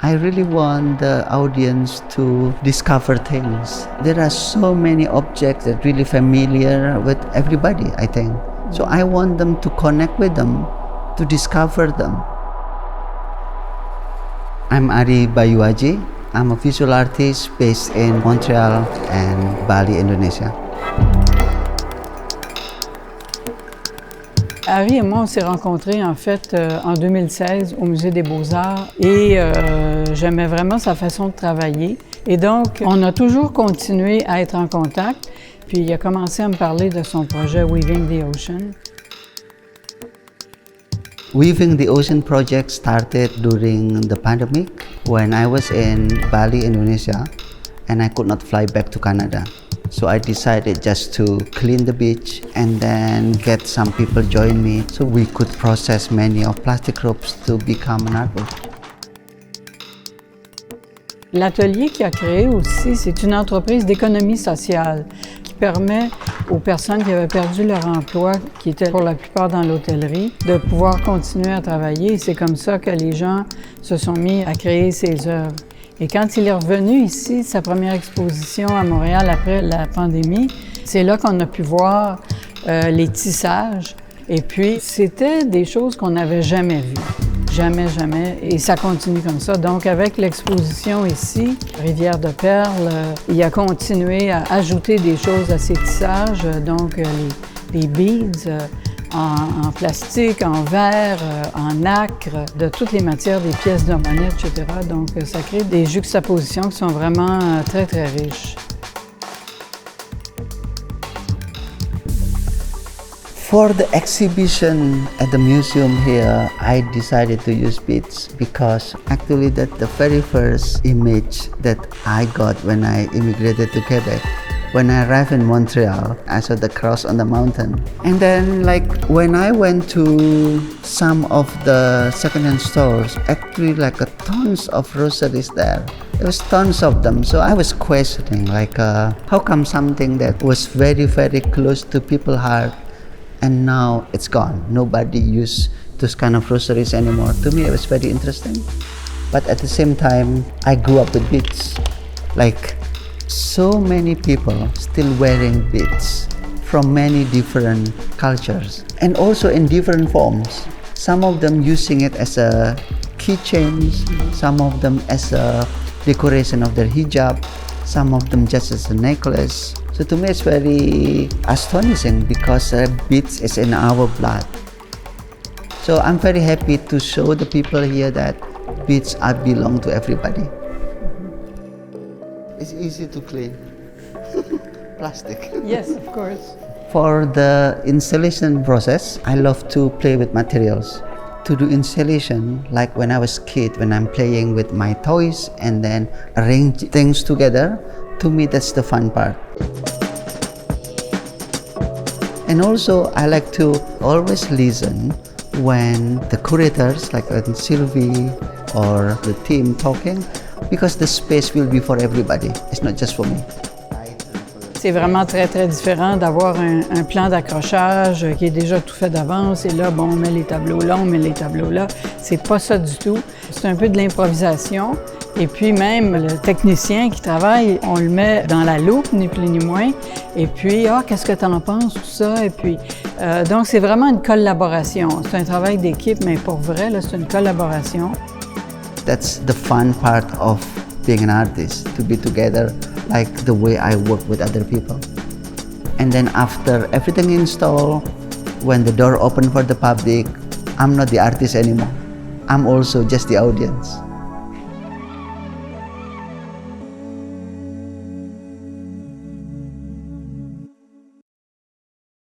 I really want the audience to discover things. There are so many objects that are really familiar with everybody, I think. So I want them to connect with them, to discover them. I'm Ari Bayuaji. I'm a visual artist based in Montreal and Bali, Indonesia. Ari et moi, on s'est rencontrés en fait en 2016 au Musée des Beaux-Arts et j'aimais vraiment sa façon de travailler. Et donc, on a toujours continué à être en contact. Puis il a commencé à me parler de son projet Weaving the Ocean. Weaving the Ocean project started during the pandemic when I was in Bali, Indonesia, and I could not fly back to Canada. So I decided just to clean the beach and then get some people join me so we could process many of plastic ropes to become an artwork. L'atelier qu'il a créé aussi, c'est une entreprise d'économie sociale qui permet aux personnes qui avaient perdu leur emploi, qui étaient pour la plupart dans l'hôtellerie, de pouvoir continuer à travailler. Et c'est comme ça que les gens se sont mis à créer ces œuvres. Et quand il est revenu ici, sa première exposition à Montréal après la pandémie, c'est là qu'on a pu voir les tissages. Et puis, c'était des choses qu'on n'avait jamais vues. Jamais, jamais. Et ça continue comme ça. Donc, avec l'exposition ici, Rivière de Perles, il a continué à ajouter des choses à ces tissages. Donc, les beads en plastique, en verre, en nacre, de toutes les matières, des pièces de monnaie, etc. Donc, ça crée des juxtapositions qui sont vraiment très, très riches. For the exhibition at the museum here, I decided to use beads because actually that's the very first image that I got when I immigrated to Quebec. When I arrived in Montreal, I saw the cross on the mountain. And then when I went to some of the secondhand stores, actually tons of rosaries there. There was tons of them. So I was questioning how come something that was very, very close to people's heart and now it's gone. Nobody uses those kind of rosaries anymore. To me, it was very interesting. But at the same time, I grew up with beads. So many people still wearing beads from many different cultures and also in different forms. Some of them using it as a keychains, some of them as a decoration of their hijab, some of them just as a necklace. So to me it's very astonishing because beads is in our blood. So I'm very happy to show the people here that beads belong to everybody. It's easy to clean. Plastic. Yes, of course. For the installation process, I love to play with materials. To do installation, like when I was a kid, when I'm playing with my toys and then arrange things together, to me that's the fun part. And also, I like to always listen when the curators, like Sylvie or the team talking, because the space will be for everybody. It's not just for me. C'est vraiment très, très différent d'avoir un plan d'accrochage qui est déjà tout fait d'avance. Et là, bon, on met les tableaux là, on met les tableaux là. C'est pas ça du tout. C'est un peu de l'improvisation. Et puis même le technicien qui travaille, on le met dans la loupe, ni plus ni moins. Et puis, qu'est-ce que tu en penses, tout ça? Et puis, donc c'est vraiment une collaboration. C'est un travail d'équipe, mais pour vrai, là, c'est une collaboration. That's the fun part of being an artist, to be together like the way I work with other people. And then after everything installed, when the door opened for the public, I'm not the artist anymore. I'm also just the audience.